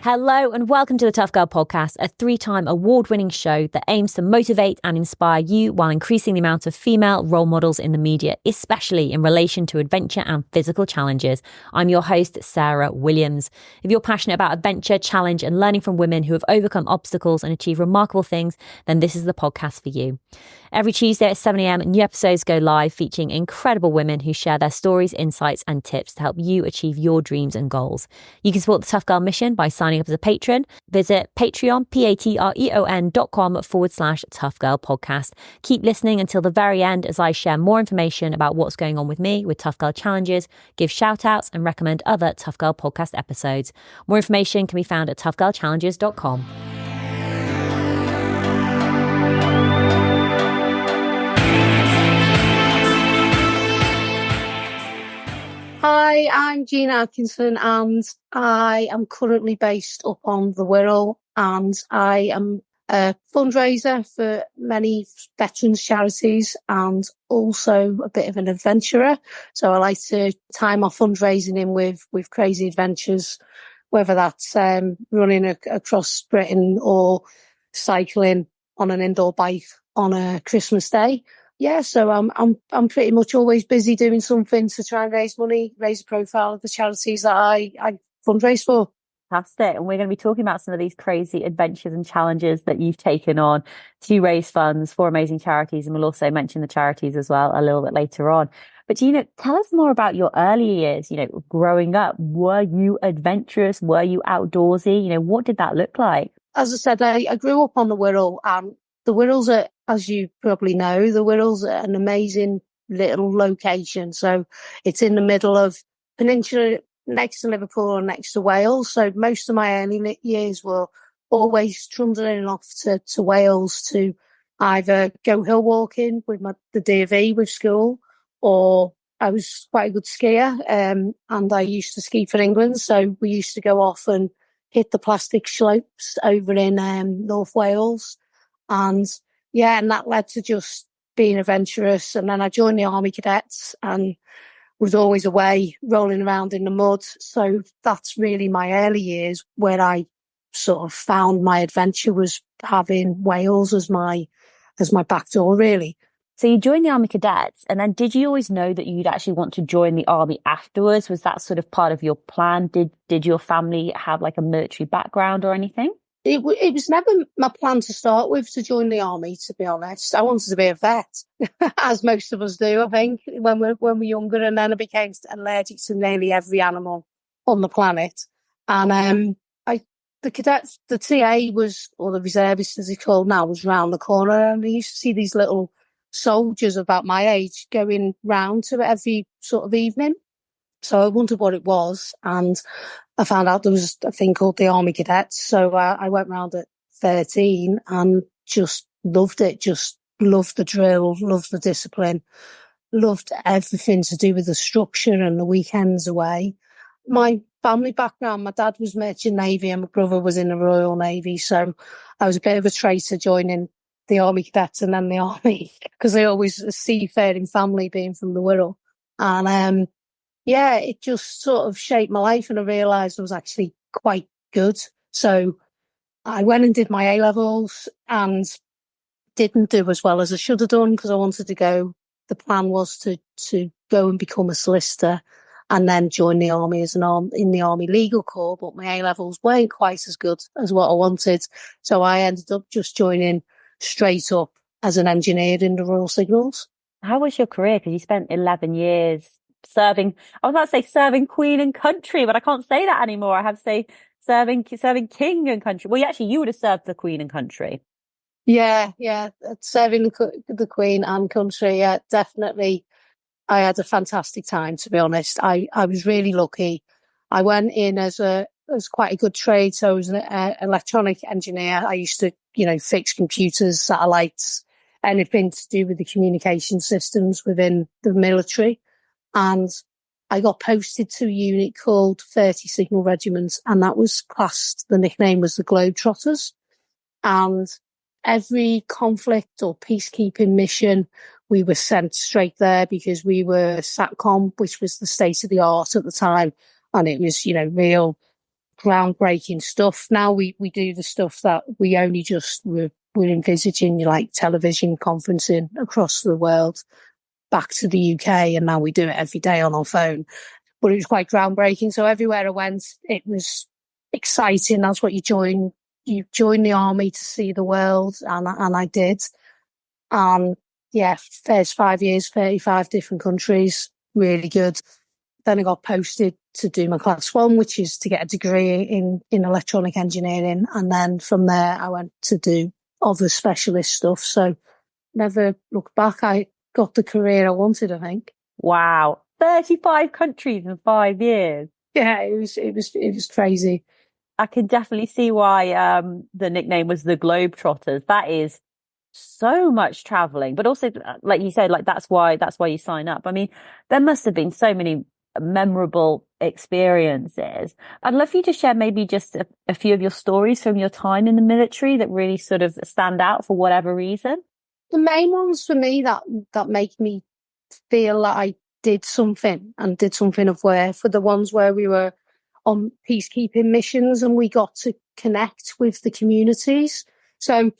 Hello and welcome to the Tough Girl Podcast, a 3-time award-winning show that aims to motivate and inspire you while increasing the amount of female role models in the media, especially in relation to adventure and physical challenges. I'm your host, Sarah Williams. If you're passionate about adventure, challenge and learning from women who have overcome obstacles and achieved remarkable things, then this is the podcast for you. Every Tuesday at 7 a.m, new episodes go live featuring incredible women who share their stories, insights and tips to help you achieve your dreams and goals. You can support the Tough Girl mission by signing up as a patron. Visit Patreon, patreon.com/Tough Girl Podcast. Keep listening until the very end as I share more information about what's going on with me with Tough Girl Challenges, give shout outs and recommend other Tough Girl Podcast episodes. More information can be found at toughgirlchallenges.com. Hi, I'm Gina Atkinson and I am currently based up on the Wirral, and I am a fundraiser for many veterans charities and also a bit of an adventurer. So I like to tie my fundraising in with crazy adventures, whether that's running across Britain or cycling on an indoor bike on a Christmas day. Yeah, so I'm pretty much always busy doing something to try and raise money, raise the profile of the charities that I fundraise for. Fantastic. And we're going to be talking about some of these crazy adventures and challenges that you've taken on to raise funds for amazing charities. And we'll also mention the charities as well a little bit later on. But Gina, tell us more about your early years, growing up. Were you adventurous? Were you outdoorsy? What did that look like? As I said, I grew up on the Wirral, and the Wirral's as you probably know, the Wirral's an amazing little location. So it's in the middle of peninsula, next to Liverpool and next to Wales. So most of my early years were always trundling off to Wales to either go hill walking with the D.V. with school, or I was quite a good skier, and I used to ski for England. So we used to go off and hit the plastic slopes over in North Wales. And that led to just being adventurous. And then I joined the Army Cadets and was always away rolling around in the mud. So that's really my early years where I sort of found my adventure, was having Wales as my back door, really. So you joined the Army Cadets, and then did you always know that you'd actually want to join the Army afterwards? Was that sort of part of your plan? Did your family have like a military background or anything? It was never my plan to start with to join the Army, to be honest. I wanted to be a vet, as most of us do, I think, when we're younger. And then I became allergic to nearly every animal on the planet. And the cadets, the TA was, or the reservist as it's called now, was round the corner. And we used to see these little soldiers about my age going round to it every sort of evening. So I wondered what it was, and I found out there was a thing called the Army Cadets. So I went round at 13 and just loved it. Just loved the drill, loved the discipline, loved everything to do with the structure and the weekends away. My family background, my dad was Merchant Navy and my brother was in the Royal Navy. So I was a bit of a traitor joining the Army Cadets and then the Army, because I always a seafaring family being from the Wirral. And it just sort of shaped my life, and I realised I was actually quite good. So I went and did my A-levels and didn't do as well as I should have done, because I wanted to go. The plan was to go and become a solicitor and then join the Army in the Army Legal Corps, but my A-levels weren't quite as good as what I wanted. So I ended up just joining straight up as an engineer in the Royal Signals. How was your career? Because you spent 11 years serving, I was about to say serving Queen and country, but I can't say that anymore. I have to say serving King and country. Well, you would have served the Queen and country. Yeah, serving the Queen and country. Yeah, definitely. I had a fantastic time, to be honest. I was really lucky. I went in as quite a good trade. So I was an electronic engineer. I used to, fix computers, satellites, anything to do with the communication systems within the military. And I got posted to a unit called 30 Signal Regiment, and that was classed, the nickname was the Globetrotters. And every conflict or peacekeeping mission, we were sent straight there, because we were SATCOM, which was the state of the art at the time. And it was, real groundbreaking stuff. Now we do the stuff that we only just were envisaging, like television conferencing across the world back to the UK, and now we do it every day on our phone. But it was quite groundbreaking. So everywhere I went, it was exciting. That's what you join. You join the army to see the world, and I did. Yeah, first 5 years, 35 different countries, really good. Then I got posted to do my class 1, which is to get a degree in electronic engineering. And then from there, I went to do other specialist stuff. So never looked back. I got the career I wanted, I think. Wow. 35 countries in 5 years. Yeah, it was crazy. I can definitely see why the nickname was the Globetrotters. That is so much traveling, but also, like you said, like that's why you sign up. I mean, there must have been so many memorable experiences. I'd love for you to share maybe just a few of your stories from your time in the military that really sort of stand out for whatever reason. The main ones for me that make me feel that I did something of worth for the ones where we were on peacekeeping missions and we got to connect with the communities. So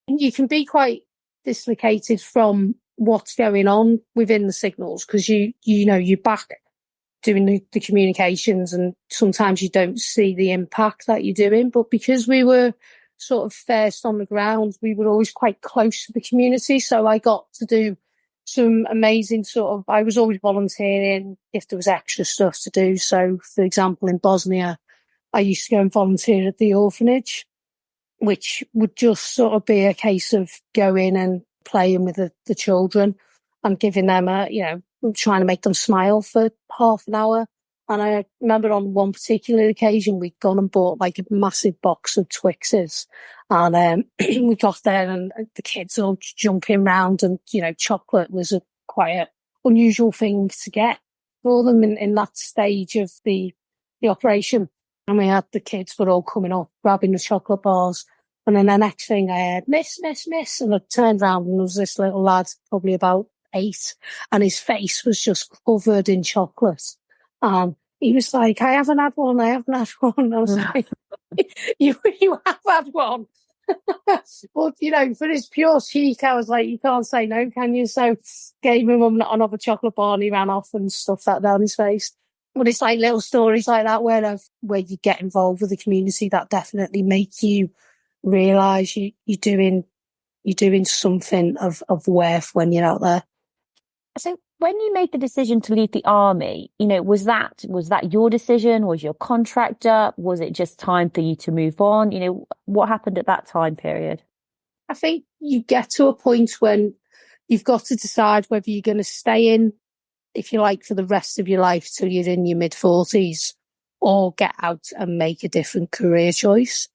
you can be quite dislocated from what's going on within the signals because you're back doing the communications and sometimes you don't see the impact that you're doing. But because we were sort of first on the ground, we were always quite close to the community. So I got to do some amazing I was always volunteering if there was extra stuff to do. So, for example, in Bosnia, I used to go and volunteer at the orphanage, which would just sort of be a case of going and playing with the children and giving them trying to make them smile for half an hour. And I remember on one particular occasion, we'd gone and bought like a massive box of Twixes. And we got there and the kids all jumping around and, chocolate was quite an unusual thing to get for them in that stage of the operation. And we had the kids were all coming up, grabbing the chocolate bars. And then the next thing I heard, miss. And I turned around and there was this little lad, probably about 8, and his face was just covered in chocolate. He was like, I haven't had one. I was like, you have had one. But, for his pure cheek, I was like, you can't say no, can you? So gave him another chocolate bar and he ran off and stuffed that down his face. But it's like little stories like that where you get involved with the community that definitely make you realise you're doing something of worth when you're out there. So when you made the decision to leave the army, was that your decision? Was your contract up? Was it just time for you to move on? What happened at that time period? I think you get to a point when you've got to decide whether you're going to stay in, if you like, for the rest of your life till you're in your mid-40s or get out and make a different career choice.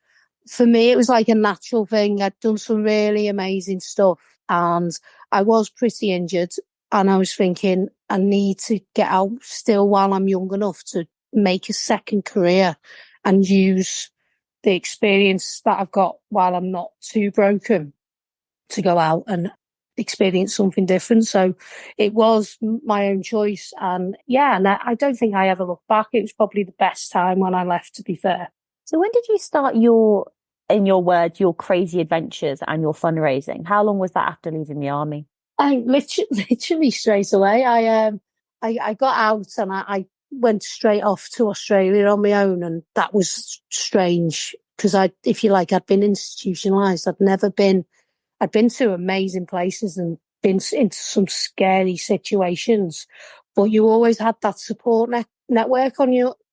For me, it was like a natural thing. I'd done some really amazing stuff and I was pretty injured. And I was thinking, I need to get out still while I'm young enough to make a second career and use the experience that I've got while I'm not too broken to go out and experience something different. So it was my own choice. And I don't think I ever looked back. It was probably the best time when I left, to be fair. So when did you start your crazy adventures and your fundraising? How long was that after leaving the army? I literally straight away. I got out and I went straight off to Australia on my own, and that was strange because I'd been institutionalized. I'd been to amazing places and been into some scary situations, but you always had that support network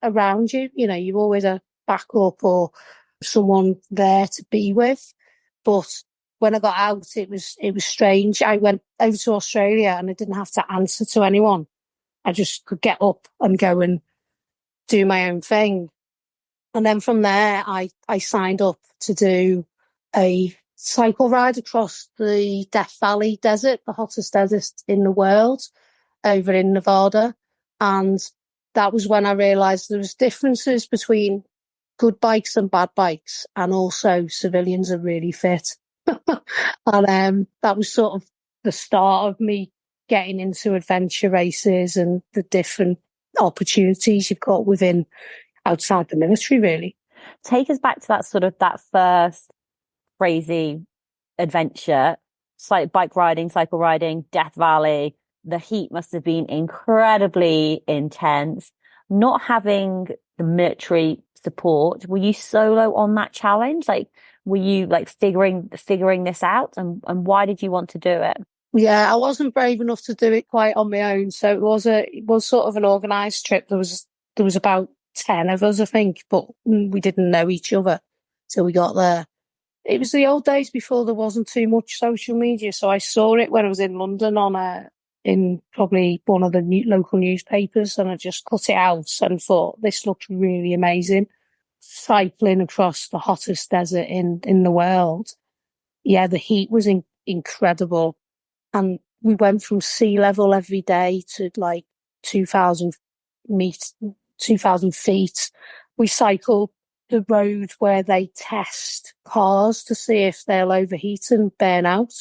around you. You always had backup or someone there to be with, but when I got out, it was strange. I went over to Australia and I didn't have to answer to anyone. I just could get up and go and do my own thing. And then from there, I signed up to do a cycle ride across the Death Valley Desert, the hottest desert in the world, over in Nevada. And that was when I realised there was differences between good bikes and bad bikes, and also civilians are really fit. And that was sort of the start of me getting into adventure races and the different opportunities you've got outside the military, really. Take us back to that sort of that first crazy adventure, bike riding, cycle riding, Death Valley. The heat must have been incredibly intense. Not having the military support, were you solo on that challenge? Like, were you like figuring this out? And why did you want to do it? Yeah, I wasn't brave enough to do it quite on my own, so it was sort of an organised trip. There was about 10 of us, I think, but we didn't know each other till we got there. It was the old days before there wasn't too much social media, so I saw it when I was in London in probably one of the local newspapers, and I just cut it out and thought this looked really amazing. Cycling across the hottest desert in the world. Yeah, the heat was incredible, and we went from sea level every day to like 2,000 meters, 2,000 feet. We cycled the road where they test cars to see if they'll overheat and burn out.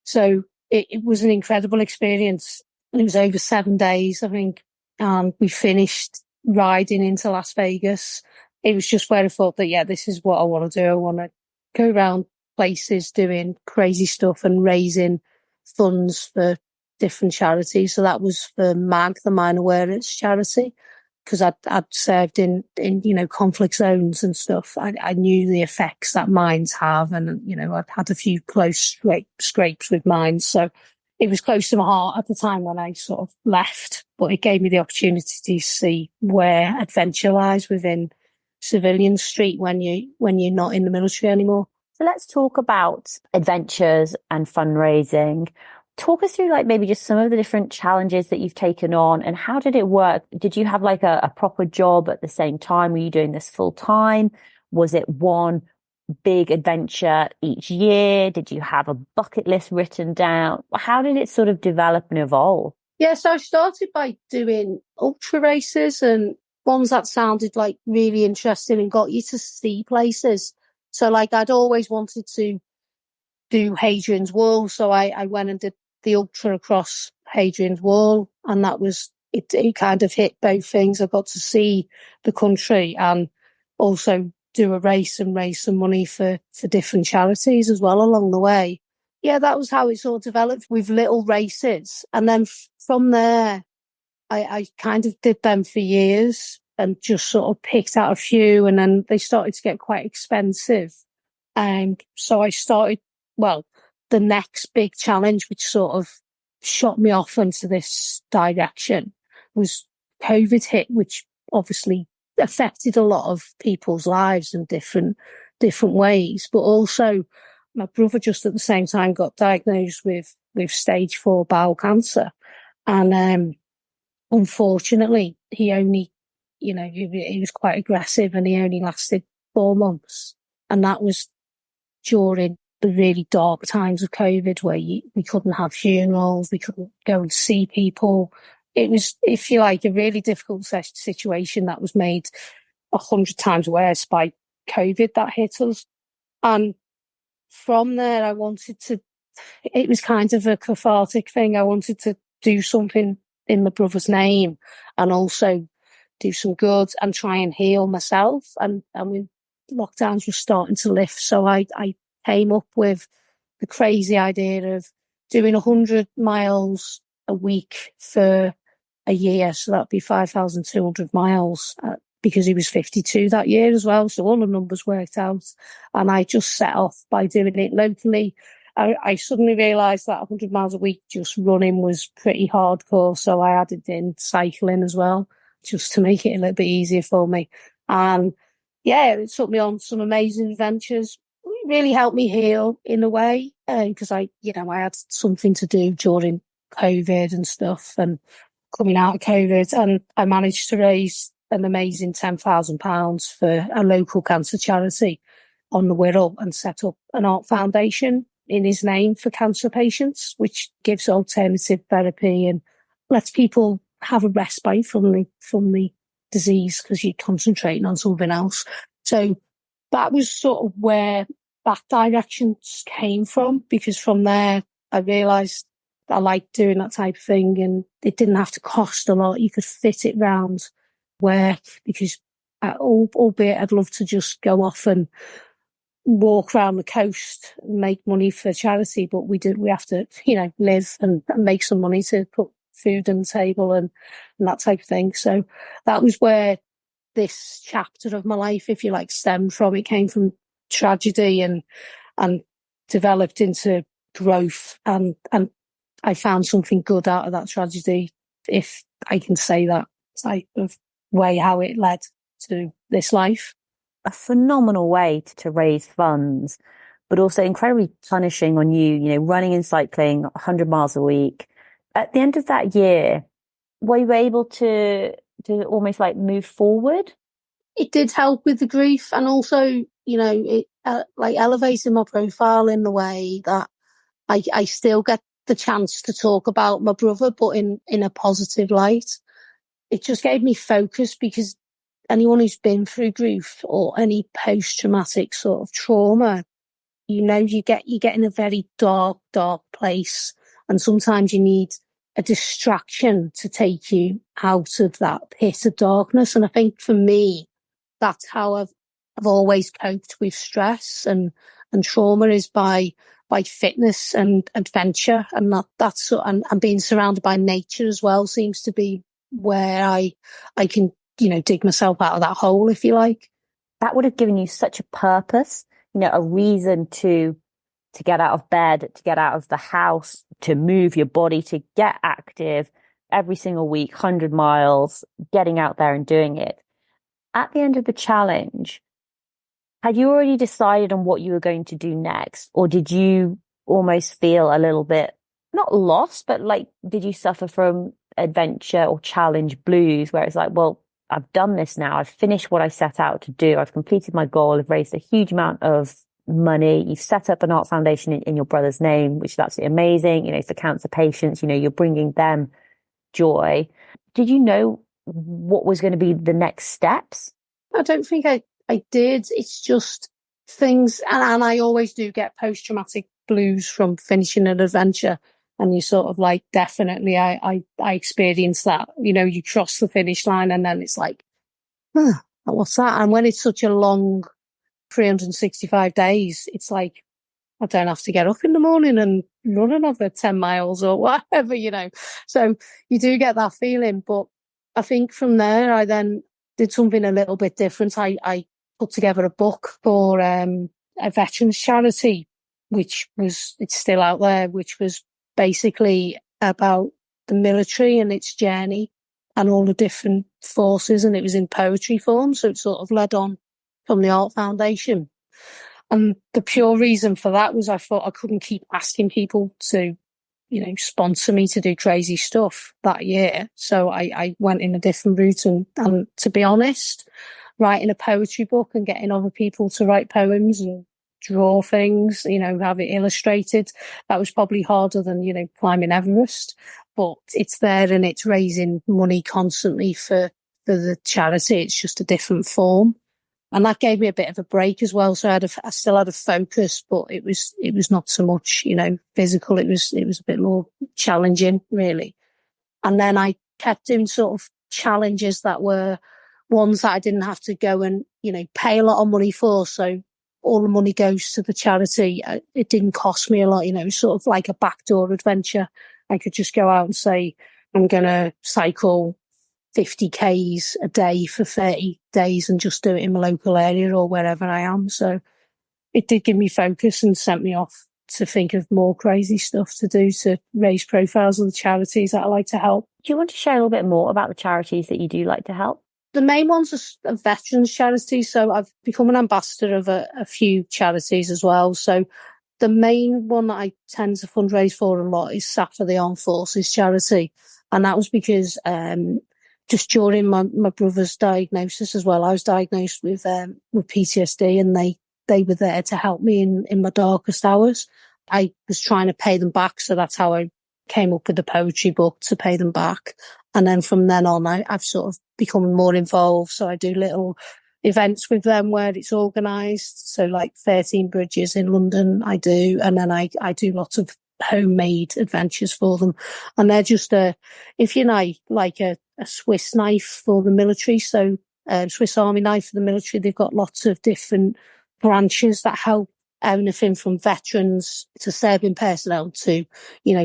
So it was an incredible experience. It was over 7 days, I think, and we finished riding into Las Vegas. It was just where I thought that, yeah, this is what I want to do. I want to go around places doing crazy stuff and raising funds for different charities. So that was for MAG, the Mine Awareness Charity, because I'd served in conflict zones and stuff. I knew the effects that mines have, and I'd had a few close scrapes with mines, so it was close to my heart at the time when I sort of left. But it gave me the opportunity to see where adventure lies within civilian street when you're not in the military anymore. So let's talk about adventures and fundraising. Talk us through like maybe just some of the different challenges that you've taken on, and how did it work? Did you have like a proper job at the same time? Were you doing this full time? Was it one big adventure each year? Did you have a bucket list written down? How did it sort of develop and evolve? Yeah, so I started by doing ultra races and ones that sounded like really interesting and got you to see places. So like I'd always wanted to do Hadrian's Wall, so I went and did the ultra across Hadrian's Wall, and that was it. It kind of hit both things. I got to see the country and also do a race and raise some money for different charities as well along the way. Yeah, that was how it sort of developed with little races, and then from there, I kind of did them for years and just sort of picked out a few, and then they started to get quite expensive. And so I started, well, the next big challenge, which sort of shot me off into this direction, was COVID hit, which obviously affected a lot of people's lives in different ways. But also my brother just at the same time got diagnosed with stage 4 bowel cancer. And unfortunately, he only, he was quite aggressive, and he only lasted 4 months. And that was during the really dark times of COVID, where we couldn't have funerals, we couldn't go and see people. It was, if you like, a really difficult situation that was made 100 times worse by COVID that hit us. And from there, it was kind of a cathartic thing. I wanted to do something in my brother's name and also do some good and try and heal myself. And when lockdowns were starting to lift, so I came up with the crazy idea of doing 100 miles a week for a year. So that'd be 5,200 miles because he was 52 that year as well. So all the numbers worked out. And I just set off by doing it locally. I suddenly realised that 100 miles a week just running was pretty hardcore. So I added in cycling as well, just to make it a little bit easier for me. And yeah, it took me on some amazing adventures. It really helped me heal in a way, because I had something to do during COVID and stuff, and coming out of COVID, and I managed to raise an amazing £10,000 for a local cancer charity on the Wirral, and set up an art foundation in his name for cancer patients, which gives alternative therapy and lets people have a respite from the disease, because you're concentrating on something else. So that was sort of where that direction came from, because from there I realised I liked doing that type of thing, and it didn't have to cost a lot. You could fit it round work, because albeit I'd love to just go off and walk around the coast and make money for charity, but we have to, live and make some money to put food on the table and that type of thing. So that was where this chapter of my life, if you like, stemmed from. It came from tragedy and developed into growth, and I found something good out of that tragedy, if I can say that type of way, how it led to this life. A phenomenal way to raise funds, but also incredibly punishing on you, running and cycling 100 miles a week. At the end of that year, were you able to almost like move forward? It did help with the grief, and also, it like elevated my profile in the way that I still get the chance to talk about my brother, but in a positive light. It just gave me focus, because anyone who's been through grief or any post-traumatic sort of trauma, you get in a very dark place, and sometimes you need a distraction to take you out of that pit of darkness. And I think for me, that's how I've always coped with stress and trauma, is by fitness and adventure, and and being surrounded by nature as well seems to be where I can dig myself out of that hole, if you like. That would have given you such a purpose, a reason to get out of bed, to get out of the house, to move your body, to get active every single week, 100 miles, getting out there and doing it. At the end of the challenge, had you already decided on what you were going to do next? Or did you almost feel a little bit, not lost, but like, did you suffer from adventure or challenge blues, where it's like, well, I've done this now. I've finished what I set out to do. I've completed my goal. I've raised a huge amount of money. You've set up an art foundation in your brother's name, which is absolutely amazing. For cancer patients, you're bringing them joy. Did you know what was going to be the next steps? I don't think I did. It's just things, and I always do get post-traumatic blues from finishing an adventure. And you sort of like, definitely, I experienced that. You cross the finish line and then it's like, what's that? And when it's such a long 365 days, it's like, I don't have to get up in the morning and run another 10 miles or whatever, So you do get that feeling. But I think from there, I then did something a little bit different. I put together a book for a veterans charity, it's still out there, which was basically about the military and its journey and all the different forces, and it was in poetry form, so it sort of led on from the Art Foundation. And the pure reason for that was I thought I couldn't keep asking people to, sponsor me to do crazy stuff that year. So I went in a different route, and to be honest, writing a poetry book and getting other people to write poems and draw things, have it illustrated, that was probably harder than, climbing Everest. But it's there, and it's raising money constantly for the charity. It's just a different form. And that gave me a bit of a break as well. So I still had a focus, but it was not so much, physical. It was a bit more challenging, really. And then I kept doing sort of challenges that were ones that I didn't have to go and, pay a lot of money for. So all the money goes to the charity. It didn't cost me a lot, sort of like a backdoor adventure. I could just go out and say, I'm going to cycle 50 Ks a day for 30 days and just do it in my local area or wherever I am. So it did give me focus and sent me off to think of more crazy stuff to do to raise profiles of the charities that I like to help. Do you want to share a little bit more about the charities that you do like to help? The main ones are veterans charities. So I've become an ambassador of a few charities as well. So the main one that I tend to fundraise for a lot is SAFA, the Armed Forces charity. And that was because just during my brother's diagnosis as well, I was diagnosed with PTSD, and they were there to help me in my darkest hours. I was trying to pay them back, so that's how I came up with the poetry book, to pay them back. And then from then on, I've sort of become more involved. So I do little events with them where it's organised. So like 13 Bridges in London, I do. And then I do lots of homemade adventures for them. And they're just if you like a Swiss knife for the military. So Swiss Army knife for the military. They've got lots of different branches that help anything from veterans to serving personnel to,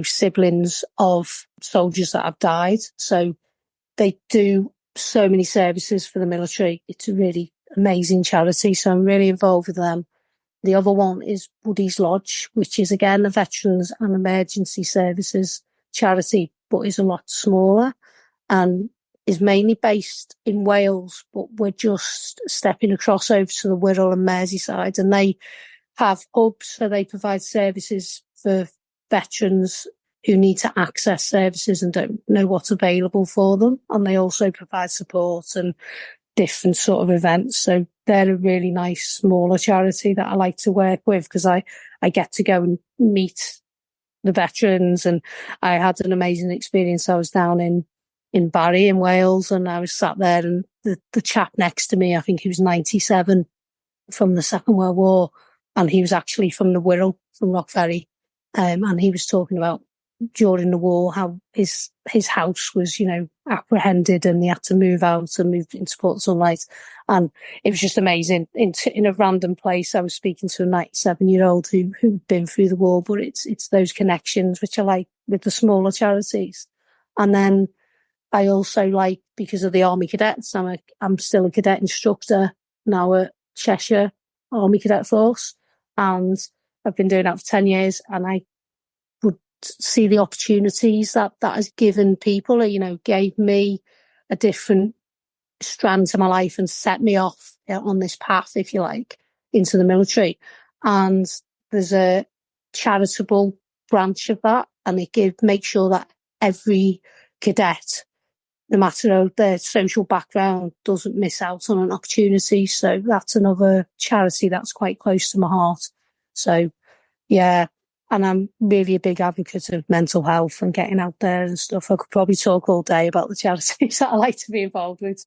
siblings of soldiers that have died. So they do so many services for the military. It's a really amazing charity. So I'm really involved with them. The other one is Woody's Lodge, which is again a veterans and emergency services charity, but is a lot smaller and is mainly based in Wales, but we're just stepping across over to the Wirral and Merseyside, and they have hubs, so they provide services for veterans who need to access services and don't know what's available for them. And they also provide support and different sort of events. So they're a really nice, smaller charity that I like to work with because I get to go and meet the veterans. And I had an amazing experience. I was down in Barry in Wales, and I was sat there, and the chap next to me, I think he was 97 from the Second World War, and he was actually from the Wirral, from Rockferry. And he was talking about during the war how his house was, apprehended, and he had to move out and move into Port Sunlight. And it was just amazing. In a random place, I was speaking to a 97-year-old who'd been through the war, but it's those connections which I like with the smaller charities. And then I also like, because of the Army Cadets, I'm still a cadet instructor now at Cheshire Army Cadet Force, and I've been doing that for 10 years, and I would see the opportunities that has given people, gave me a different strand to my life and set me off on this path, if you like, into the military. And there's a charitable branch of that, and make sure that every cadet, no matter their social background, doesn't miss out on an opportunity. So that's another charity that's quite close to my heart. So, yeah. And I'm really a big advocate of mental health and getting out there and stuff. I could probably talk all day about the charities that I like to be involved with.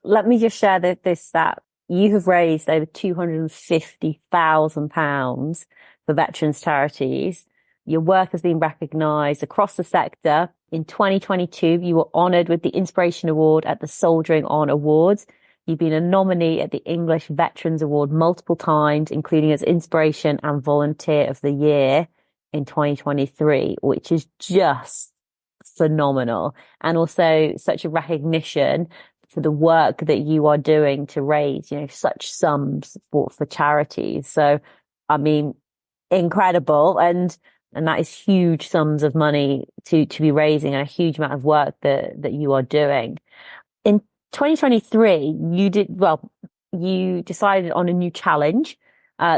Let me just share this stat. You have raised over £250,000 for veterans charities. Your work has been recognised across the sector. In 2022, you were honoured with the Inspirational Award at the Soldiering On Awards. You've been a nominee at the English Veterans Award multiple times, including as Inspiration and Volunteer of the Year in 2023, which is just phenomenal. And also such a recognition for the work that you are doing to raise, such sums for charities. So, I mean, incredible. And that is huge sums of money to be raising, and a huge amount of work that you are doing. In 2023, you decided on a new challenge,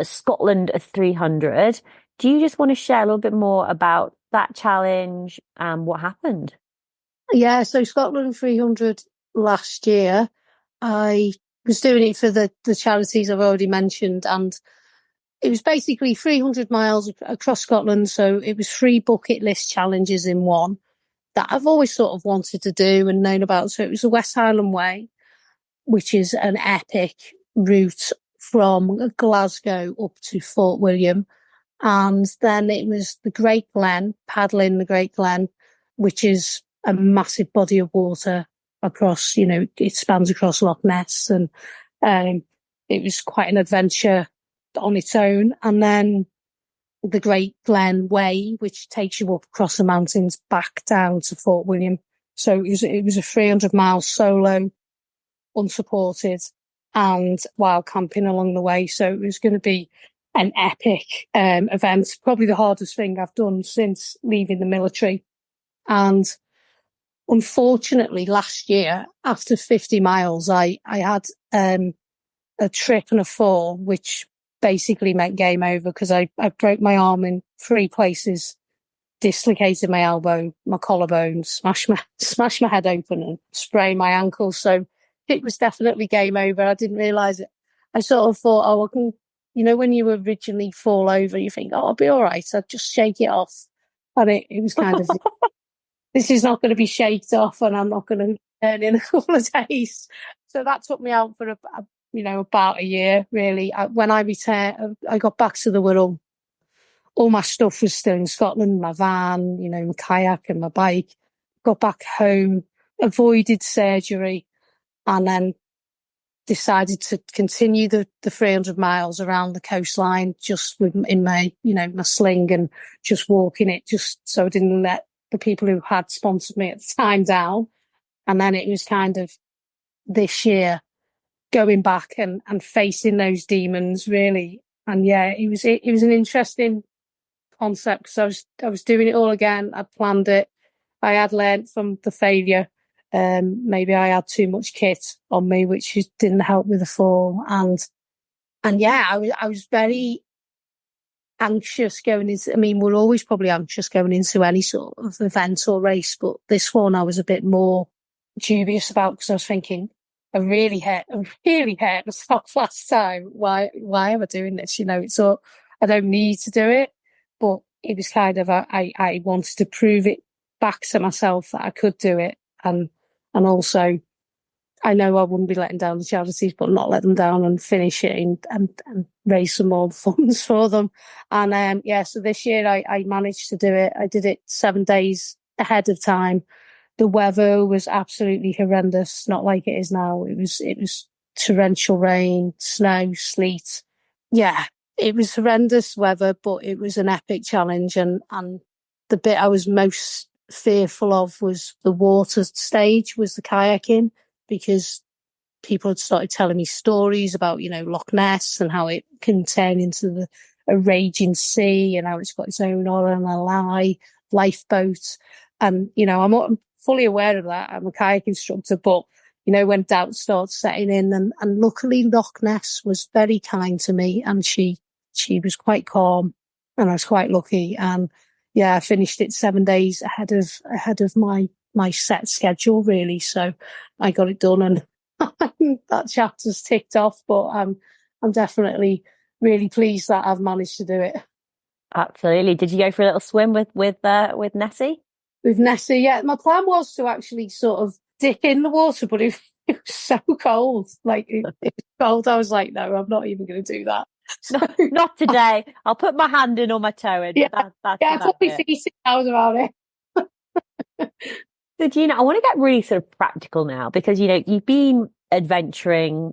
Scotland 300. Do you just want to share a little bit more about that challenge and what happened? Yeah, so Scotland 300 last year, I was doing it for the charities I've already mentioned, and it was basically 300 miles across Scotland. So it was 3 bucket list challenges in one that I've always sort of wanted to do and known about. So it was the West Highland Way, which is an epic route from Glasgow up to Fort William. And then it was the Great Glen, paddling the Great Glen, which is a massive body of water across, it spans across Loch Ness. And it was quite an adventure on its own. And then the Great Glen Way, which takes you up across the mountains back down to Fort William. So it was a 300-mile solo, unsupported, and while camping along the way. So it was going to be an epic event, probably the hardest thing I've done since leaving the military. And unfortunately, last year, after 50 miles, I had a trip and a fall, which basically meant game over because I broke my arm in 3 places, dislocated my elbow, my collarbone, smashed my head open and sprained my ankle. So it was definitely game over. I didn't realise it. I sort of thought, I can, when you originally fall over, you think, I'll be all right. I'll just shake it off. And it was kind of, this is not going to be shaked off, and I'm not going to turn in a couple of days. So that took me out for about a year, really. When I returned, I got back to the Wirral. All my stuff was still in Scotland, my van, my kayak and my bike. Got back home, avoided surgery, and then decided to continue the 300 miles around the coastline just in my, my sling and just walking it just so I didn't let the people who had sponsored me at the time down. And then it was kind of this year going back and facing those demons really. And yeah, it was an interesting concept because I was doing it all again. I'd planned it. I had learnt from the failure. Maybe I had too much kit on me, which didn't help with the fall. And yeah, I was very anxious going into, I mean, we're always probably anxious going into any sort of event or race, but this one I was a bit more dubious about because I was thinking, I really hurt myself last time. Why am I doing this? It's all, I don't need to do it, but it was kind of, I wanted to prove it back to myself that I could do it. And also, I know I wouldn't be letting down the charities, but not let them down and finish it and raise some more funds for them. And so this year I managed to do it. I did it 7 days ahead of time. The weather was absolutely horrendous, not like it is now. It was torrential rain, snow, sleet. Yeah, it was horrendous weather, but it was an epic challenge. And the bit I was most fearful of was the water stage, was the kayaking, because people had started telling me stories about, Loch Ness and how it can turn into a raging sea and how it's got its own RNLI lifeboat. And, I'm fully aware of that. I'm a kayak instructor, but, when doubt starts setting in and luckily Loch Ness was very kind to me and she was quite calm and I was quite lucky. And yeah, I finished it 7 days ahead of my set schedule really. So I got it done and that chapter's ticked off, but I'm definitely really pleased that I've managed to do it. Absolutely. Did you go for a little swim with Nessie? With Nessie, yeah. My plan was to actually sort of dip in the water, but it was so cold. Like it was cold. I was like, no, I'm not even going to do that. So, not today. I'll put my hand in or my toe in. Yeah, that's I put my feet in. I was about it. So Gina, I want to get really sort of practical now because, you've been adventuring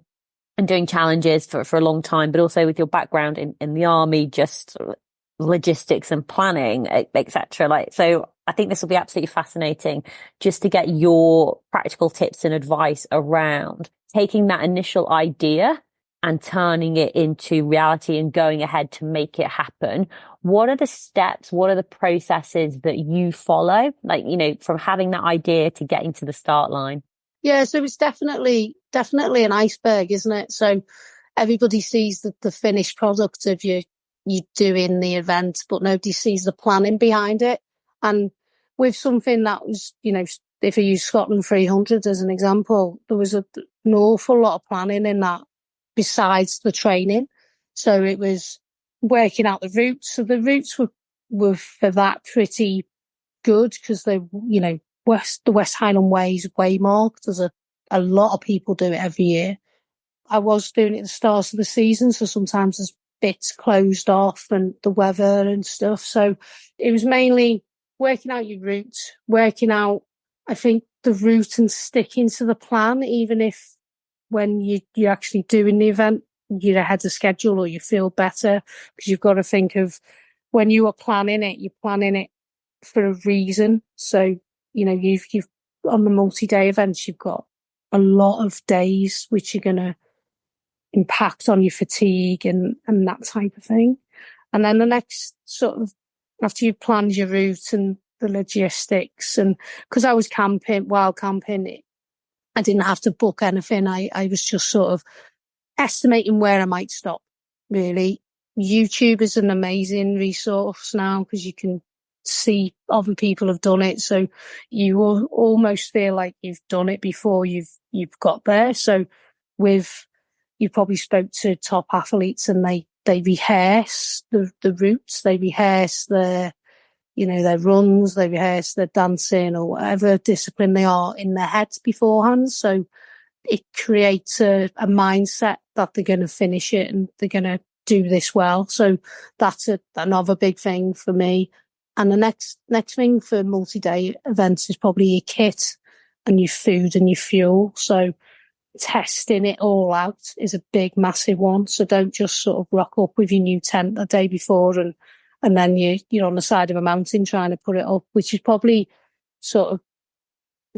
and doing challenges for a long time, but also with your background in the army, just sort of logistics and planning, etc. So I think this will be absolutely fascinating just to get your practical tips and advice around taking that initial idea and turning it into reality and going ahead to make it happen. What are the steps? What are the processes that you follow? From having that idea to getting to the start line. Yeah, so it's definitely an iceberg, isn't it? So everybody sees the finished product of you doing the event, but nobody sees the planning behind it. And with something that was, if I use Scotland 300 as an example, there was an awful lot of planning in that besides the training. So it was working out the routes. So the routes were for that pretty good because they, the West Highland Way is waymarked. There's a lot of people do it every year. I was doing it at the start of the season, so sometimes there's bits closed off and the weather and stuff. So it was mainly working out your route, working out, I think, the route and sticking to the plan, even if when you're actually doing the event, you're ahead of schedule or you feel better, because you've got to think of when you are planning it, you're planning it for a reason. So, you've on the multi-day events, you've got a lot of days which are going to impact on your fatigue and that type of thing. And then the next sort of, after you've planned your route and the logistics, and because I was wild camping, I didn't have to book anything. I was just sort of estimating where I might stop, really. YouTube is an amazing resource now because you can see other people have done it. So you will almost feel like you've done it before you've got there. So you probably spoke to top athletes and they rehearse the routes, they rehearse their runs, they rehearse their dancing or whatever discipline they are in their heads beforehand. So it creates a mindset that they're going to finish it and they're going to do this well. So that's another big thing for me. And the next thing for multi-day events is probably your kit and your food and your fuel. So testing it all out is a big, massive one. So don't just sort of rock up with your new tent the day before and then you're on the side of a mountain trying to put it up, which is probably sort of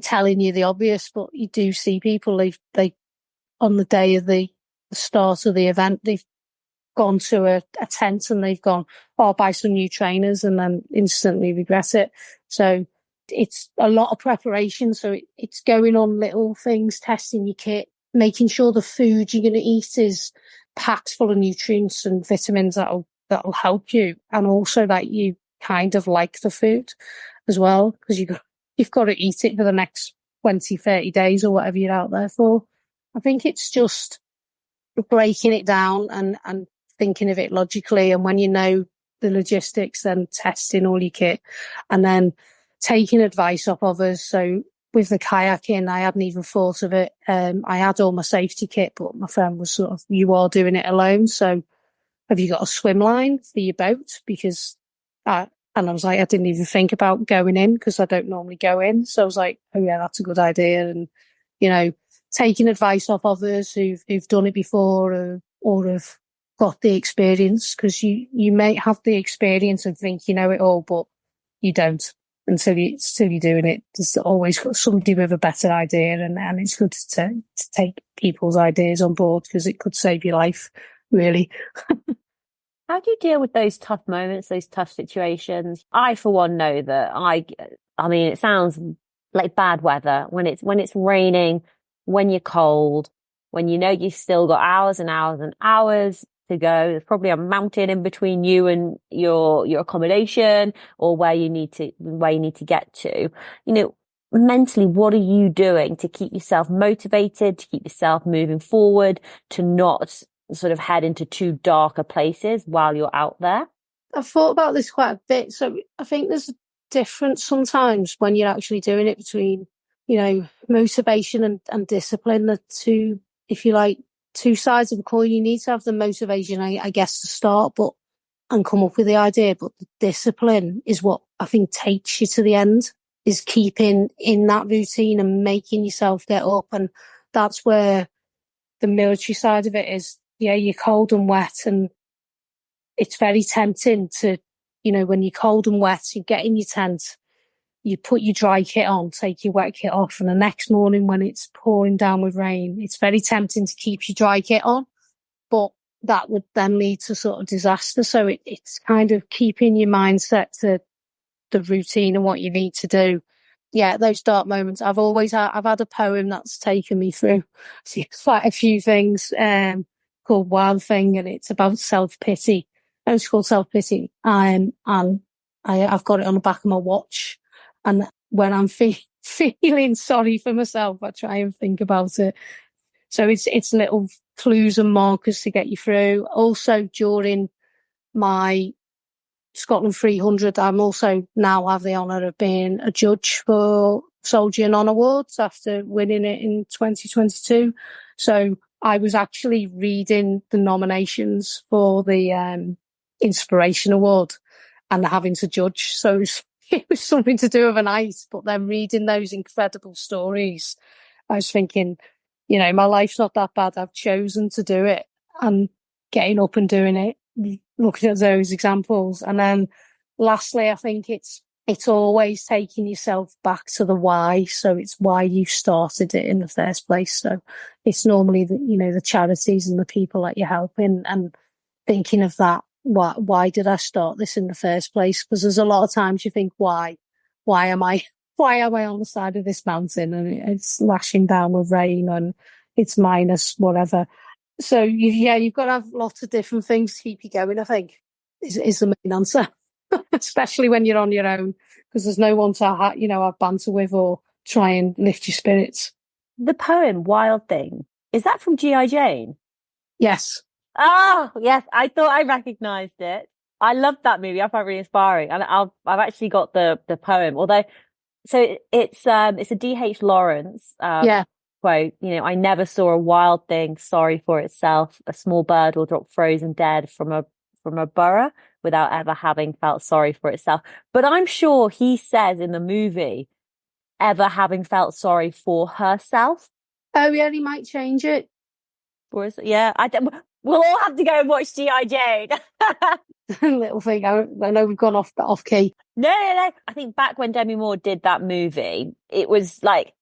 telling you the obvious, but you do see people, they on the day of the start of the event, they've gone to a tent and they've gone, oh, I'll buy some new trainers, and then instantly regret it. So it's a lot of preparation. So it's going on little things, testing your kit, making sure the food you're going to eat is packed full of nutrients and vitamins that'll help you, and also that you kind of like the food as well, because you've got to eat it for the next 20, 30 days or whatever you're out there for. I think it's just breaking it down and thinking of it logically. And when you know the logistics, then testing all your kit and then taking advice off others. So with the kayaking, I hadn't even thought of it. I had all my safety kit, but my friend was sort of, you are doing it alone. So have you got a swim line for your boat? Because and I was like, I didn't even think about going in because I don't normally go in. So I was like, oh yeah, that's a good idea. And, taking advice off others who've done it before or have got the experience, because you may have the experience and think you know it all, but you don't until you're doing it. There's always somebody with a better idea, and it's good to take people's ideas on board because it could save your life, really. How do you deal with those tough moments, those tough situations? I, for one, know that I mean, it sounds like bad weather when it's raining, when you're cold, when you know you've still got hours and hours and hours to go. There's probably a mountain in between you and your accommodation or where you need to get to. Mentally, what are you doing to keep yourself motivated, to keep yourself moving forward, to not sort of head into too darker places while you're out there? I've thought about this quite a bit. So I think there's a difference sometimes when you're actually doing it between, motivation and discipline. The two, if you like, two sides of the coin. You need to have the motivation, I guess, to start, and come up with the idea. But the discipline is what I think takes you to the end, is keeping in that routine and making yourself get up. And that's where the military side of it is, yeah, you're cold and wet, and it's very tempting to, when you're cold and wet, you get in your tent, you put your dry kit on, take your wet kit off, and the next morning when it's pouring down with rain, it's very tempting to keep your dry kit on, but that would then lead to sort of disaster. So it's kind of keeping your mindset to the routine and what you need to do. Yeah, those dark moments. I've had a poem that's taken me through quite a few things, called Wild Thing, and it's about self-pity. It's called Self-Pity. And I've got it on the back of my watch. And when I'm feeling sorry for myself, I try and think about it. So it's little clues and markers to get you through. Also, during my Scotland 300, I'm also now have the honour of being a judge for Soldier and Honour Awards after winning it in 2022. So I was actually reading the nominations for the Inspirational Award and having to judge. So it was something to do with a night, but then reading those incredible stories, I was thinking, my life's not that bad. I've chosen to do it, and getting up and doing it, looking at those examples. And then lastly, I think it's always taking yourself back to the why. So it's why you started it in the first place. So it's normally the charities and the people that you're helping, and thinking of that. Why did I start this in the first place? Because there's a lot of times you think, why am I on the side of this mountain and it's lashing down with rain and it's minus whatever. So you've got to have lots of different things to keep you going, I think, is the main answer, especially when you're on your own, because there's no one to have banter with or try and lift your spirits. The poem Wild Thing, is that from G.I. Jane? Yes. Oh, yes. I thought I recognized it. I loved that movie. I found it really inspiring. And I've actually got the poem, although, so it's a D.H. Lawrence, quote, I never saw a wild thing sorry for itself. A small bird will drop frozen dead from a burrow without ever having felt sorry for itself. But I'm sure he says in the movie, ever having felt sorry for herself. Oh yeah, he might change it. Or is it, yeah, we'll all have to go and watch G.I. Jane. Little thing. I know we've gone off key. No, no, no. I think back when Demi Moore did that movie, it was like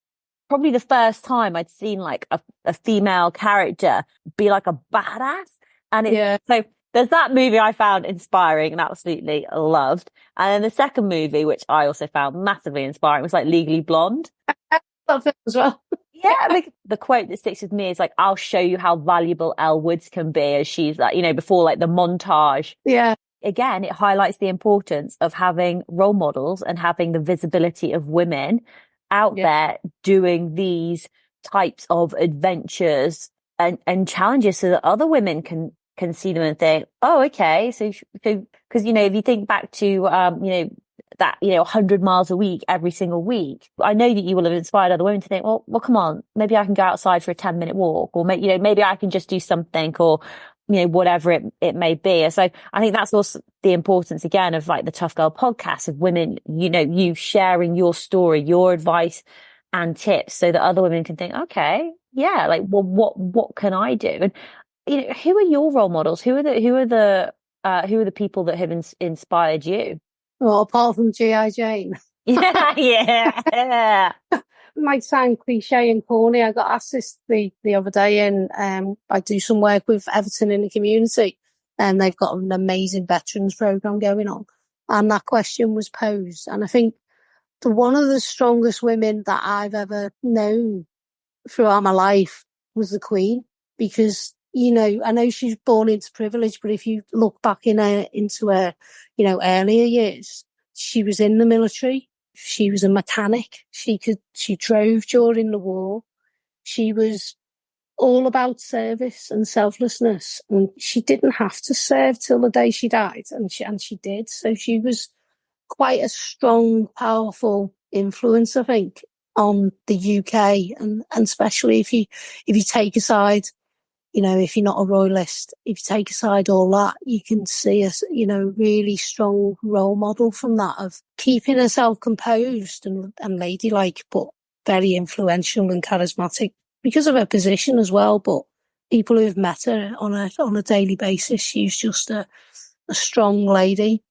probably the first time I'd seen like a female character be like a badass. And Yeah. so there's that movie I found inspiring and absolutely loved. And then the second movie, which I also found massively inspiring, was like Legally Blonde. That film as well. Yeah, the quote that sticks with me is like, I'll show you how valuable Elle Woods can be, as she's like, before like the montage. Yeah. Again, it highlights the importance of having role models and having the visibility of women out there doing these types of adventures and challenges so that other women can see them and think, oh, okay. So, because, if you think back to, that, 100 miles a week, every single week, I know that you will have inspired other women to think, well, come on, maybe I can go outside for a 10-minute walk, or maybe I can just do something, or, whatever it may be. So I think that's also the importance again of like the Tough Girl podcast, of women, you sharing your story, your advice and tips, so that other women can think, okay, yeah, like, well, what can I do? And, who are your role models? Who are the people that have inspired you? Well, apart from G.I. Jane. Yeah. Might sound cliche and corny. I got asked this the other day, and I do some work with Everton in the community, and they've got an amazing veterans program going on. And that question was posed. And I think one of the strongest women that I've ever known throughout my life was the Queen, because, I know she's born into privilege, but if you look back into her, earlier years, she was in the military. She was a mechanic. She drove during the war. She was all about service and selflessness, and she didn't have to serve till the day she died, and she did. So she was quite a strong, powerful influence, I think, on the UK, and especially if you take aside, if you're not a royalist, if you take aside all that, you can see a, really strong role model from that, of keeping herself composed and ladylike, but very influential and charismatic because of her position as well. But people who've met her on a daily basis, she's just a strong lady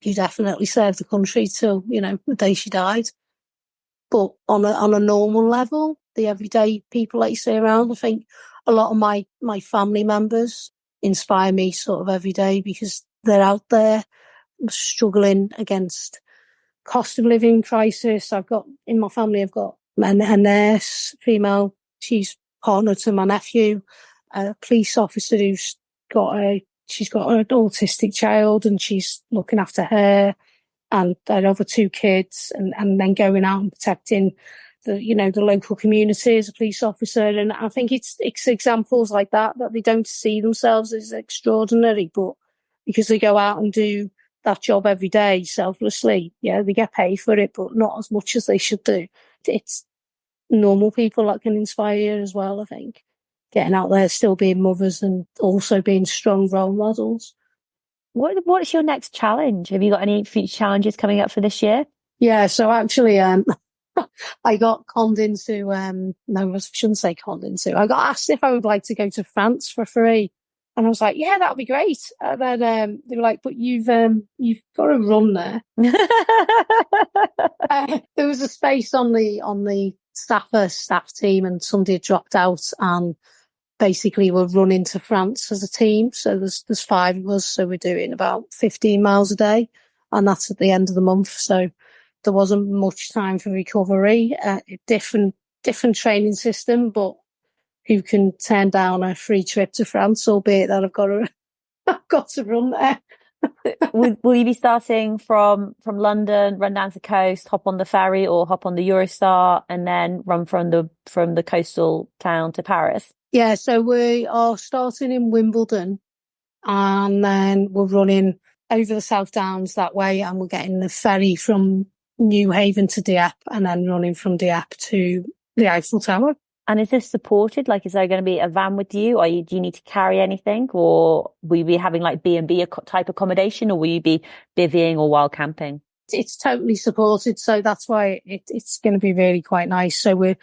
who definitely served the country till, the day she died. But on a normal level, the everyday people that you see around, I think a lot of my family members inspire me sort of every day, because they're out there struggling against cost of living crisis. In my family, I've got a nurse, female. She's partner to my nephew, a police officer who's she's got an autistic child, and she's looking after her and their other two kids, and then going out and protecting the local community as a police officer. And I think it's examples like that they don't see themselves as extraordinary, but because they go out and do that job every day selflessly, they get paid for it, but not as much as they should do. It's normal people that can inspire you as well, I think. Getting out there, still being mothers, and also being strong role models. What's your next challenge? Have you got any future challenges coming up for this year? Yeah, so actually, I got conned into, no, I shouldn't say conned into. I got asked if I would like to go to France for free. And I was like, yeah, that would be great. And then they were like, but you've got to run there. There was a space on the staff team, and somebody had dropped out, and basically we're running to France as a team. So there's 5 of us. So we're doing about 15 miles a day, and that's at the end of the month. So there wasn't much time for recovery. Different training system, but who can turn down a free trip to France, albeit that I've got to run there. Will you be starting from London, run down to the coast, hop on the ferry, or hop on the Eurostar, and then run from the coastal town to Paris? Yeah, so we are starting in Wimbledon, and then we're running over the South Downs that way, and we're getting the ferry from New Haven to Dieppe, and then running from Dieppe to the Eiffel Tower. And is this supported? Like, is there going to be a van with you, or do you need to carry anything, or will you be having like B&B type accommodation, or will you be bivvying or wild camping? It's totally supported, so that's why it's going to be really quite nice. So we're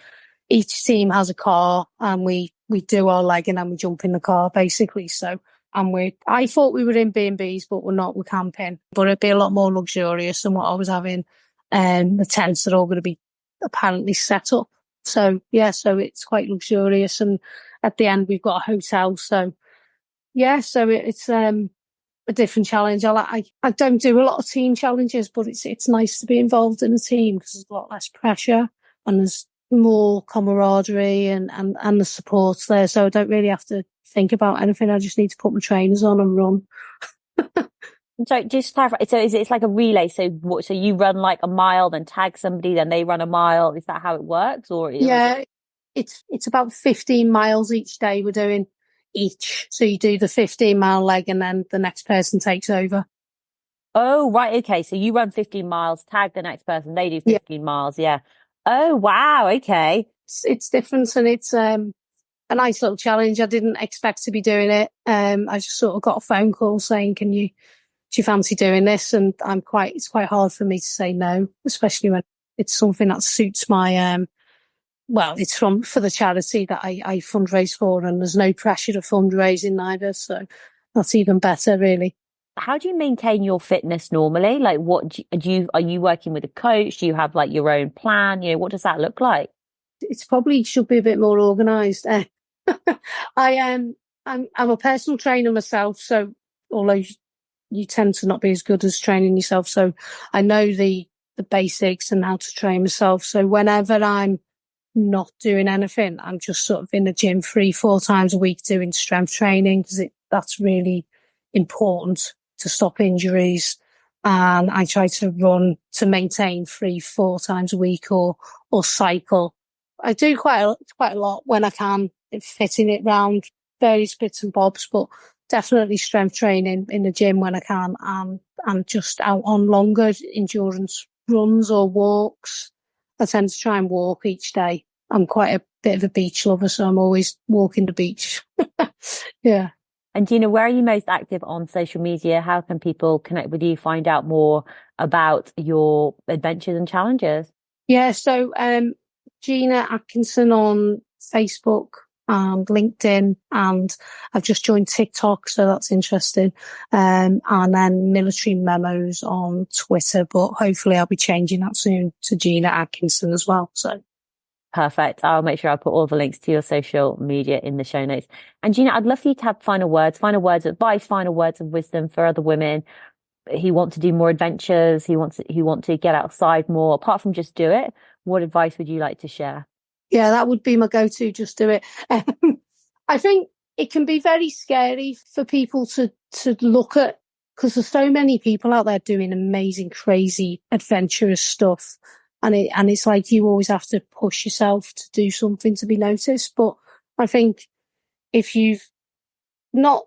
each team has a car, and we do our leg and then we jump in the car basically. So, and I thought we were in B&Bs, but we're not. We're camping, but it'd be a lot more luxurious than what I was having. And the tents are all going to be apparently set up. So yeah, so it's quite luxurious, and at the end we've got a hotel. So yeah, so it's a different challenge. I don't do a lot of team challenges, but it's nice to be involved in a team because there's a lot less pressure and there's more camaraderie and the support's there. So I don't really have to think about anything. I just need to put my trainers on and run. So just clarify. So it's like a relay. So so you run like a mile, then tag somebody, then they run a mile. Is that how it works? Yeah, it's about 15 miles each day we're doing each. So you do the 15-mile leg and then the next person takes over. Oh, right. Okay. So you run 15 miles, tag the next person. They do 15 miles. Yeah. Oh, wow. Okay. It's different, and it's a nice little challenge. I didn't expect to be doing it. I just sort of got a phone call saying, do you fancy doing this? And it's quite hard for me to say no, especially when it's something that suits my, it's for the charity that I fundraise for, and there's no pressure to fundraising either. So that's even better, really. How do you maintain your fitness normally? Like, are you working with a coach? Do you have like your own plan? What does that look like? It's probably should be a bit more organised. I'm a personal trainer myself, so although you tend to not be as good as training yourself, so I know the basics and how to train myself. So whenever I'm not doing anything, I'm just sort of in the gym 3-4 times a week doing strength training because that's really important to stop injuries. And I try to run to maintain 3-4 times a week or cycle. I do quite a lot when I can, fitting it round various bits and bobs, but definitely strength training in the gym when I can, and just out on longer endurance runs or walks. I tend to try and walk each day. I'm quite a bit of a beach lover, so I'm always walking the beach. Yeah. And Gina, where are you most active on social media? How can people connect with you, find out more about your adventures and challenges? Yeah, so Gina Atkinson on Facebook and LinkedIn, and I've just joined TikTok, so that's interesting. And then Military Memos on Twitter, but hopefully I'll be changing that soon to Gina Atkinson as well. So perfect. I'll make sure I put all the links to your social media in the show notes. And Gina, I'd love for you to have final words of advice, final words of wisdom for other women who want to do more adventures, who want to get outside more, apart from just do it. What advice would you like to share? Yeah, that would be my go-to, just do it. I think it can be very scary for people to look at, because there's so many people out there doing amazing, crazy, adventurous stuff. And it's like you always have to push yourself to do something to be noticed. But I think if you've not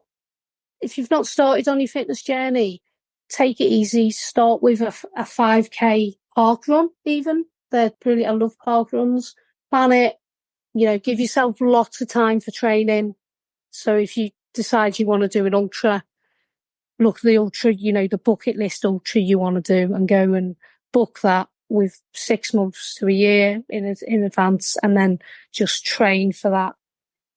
started on your fitness journey, take it easy. Start with a 5K park run, even. They're brilliant. I love park runs. Plan it, give yourself lots of time for training. So if you decide you want to do an ultra, look at the ultra, the bucket list ultra you want to do, and go and book that with 6 months to a year in advance, and then just train for that.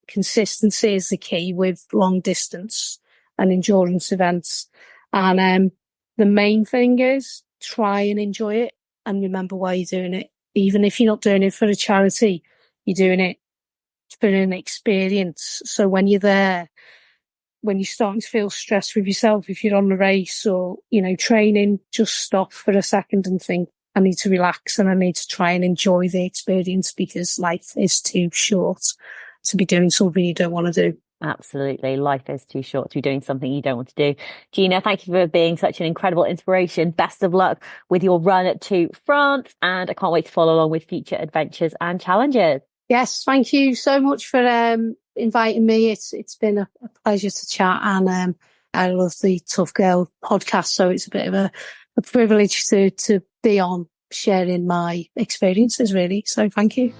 Consistency is the key with long distance and endurance events. And the main thing is try and enjoy it and remember why you're doing it. Even if you're not doing it for a charity, you're doing it for an experience. So when you're there, when you're starting to feel stressed with yourself, if you're on the race or, training, just stop for a second and think, I need to relax and I need to try and enjoy the experience, because life is too short to be doing something you don't want to do. Absolutely. Life is too short to be doing something you don't want to do. Gina, thank you for being such an incredible inspiration. Best of luck with your run to France, and I can't wait to follow along with future adventures and challenges. Yes, thank you so much for inviting me. It's been a pleasure to chat, and I love the Tough Girl podcast, so it's a bit of a privilege to be on sharing my experiences, really. So thank you.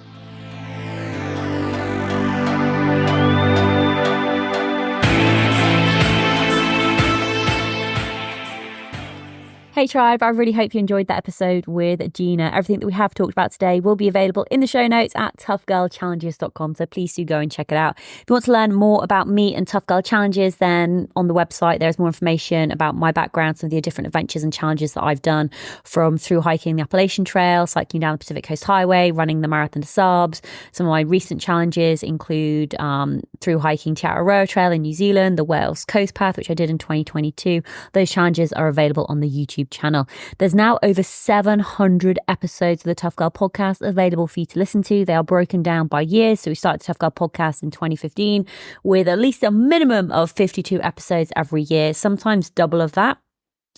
Hey Tribe, I really hope you enjoyed that episode with Gina. Everything that we have talked about today will be available in the show notes at toughgirlchallenges.com. So please do go and check it out. If you want to learn more about me and Tough Girl Challenges, then on the website, there's more information about my background, some of the different adventures and challenges that I've done, from through hiking the Appalachian Trail, cycling down the Pacific Coast Highway, running the Marathon des Sables. Some of my recent challenges include through hiking Te Araroa Trail in New Zealand, the Wales Coast Path, which I did in 2022. Those challenges are available on the YouTube channel. There's now over 700 episodes of the Tough Girl podcast available for you to listen to. They are broken down by years. So we started the Tough Girl podcast in 2015 with at least a minimum of 52 episodes every year, sometimes double of that.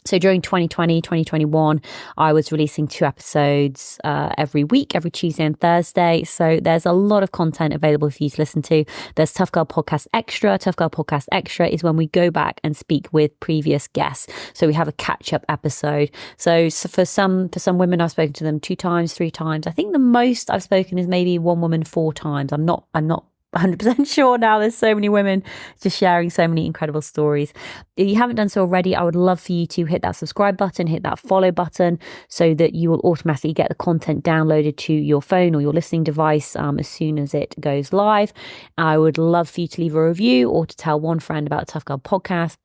So during 2020, 2021, I was releasing 2 episodes every week, every Tuesday and Thursday. So there's a lot of content available for you to listen to. There's Tough Girl Podcast Extra. Tough Girl Podcast Extra is when we go back and speak with previous guests. So we have a catch-up episode. So for some women, I've spoken to them 2 times, 3 times. I think the most I've spoken is maybe one woman 4 times. I'm not 100% sure now. There's so many women just sharing so many incredible stories. If you haven't done so already, I would love for you to hit that subscribe button, hit that follow button, so that you will automatically get the content downloaded to your phone or your listening device as soon as it goes live. I would love for you to leave a review or to tell one friend about Tough Girl Podcast.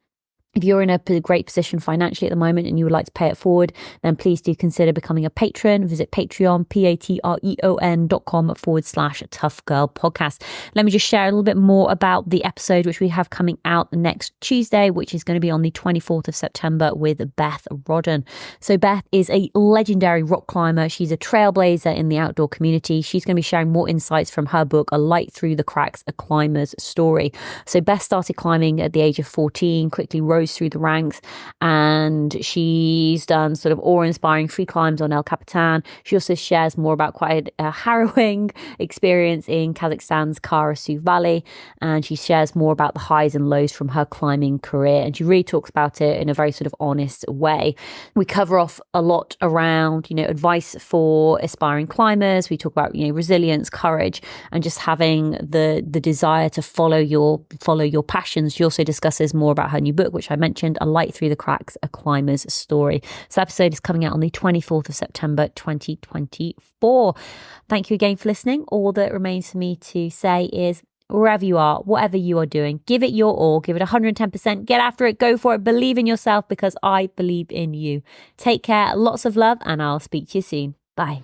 If you're in a great position financially at the moment and you would like to pay it forward, then please do consider becoming a patron. Visit Patreon, patreon.com/Tough Girl Podcast. Let me just share a little bit more about the episode which we have coming out next Tuesday, which is going to be on the 24th of September with Beth Rodden. So Beth is a legendary rock climber. She's a trailblazer in the outdoor community. She's going to be sharing more insights from her book, A Light Through the Cracks, A Climber's Story. So Beth started climbing at the age of 14, quickly rose through the ranks, and she's done sort of awe-inspiring free climbs on El Capitan. She also shares more about quite a harrowing experience in Kazakhstan's Kara-Su Valley, and she shares more about the highs and lows from her climbing career, and she really talks about it in a very sort of honest way. We cover off a lot around, advice for aspiring climbers. We talk about, resilience, courage, and just having the desire to follow your passions. She also discusses more about her new book, which I mentioned, A Light Through the Cracks, A Climber's Story. This episode is coming out on the 24th of September, 2024. Thank you again for listening. All that remains for me to say is, wherever you are, whatever you are doing, give it your all, give it 110%, get after it, go for it, believe in yourself, because I believe in you. Take care, lots of love, and I'll speak to you soon. Bye.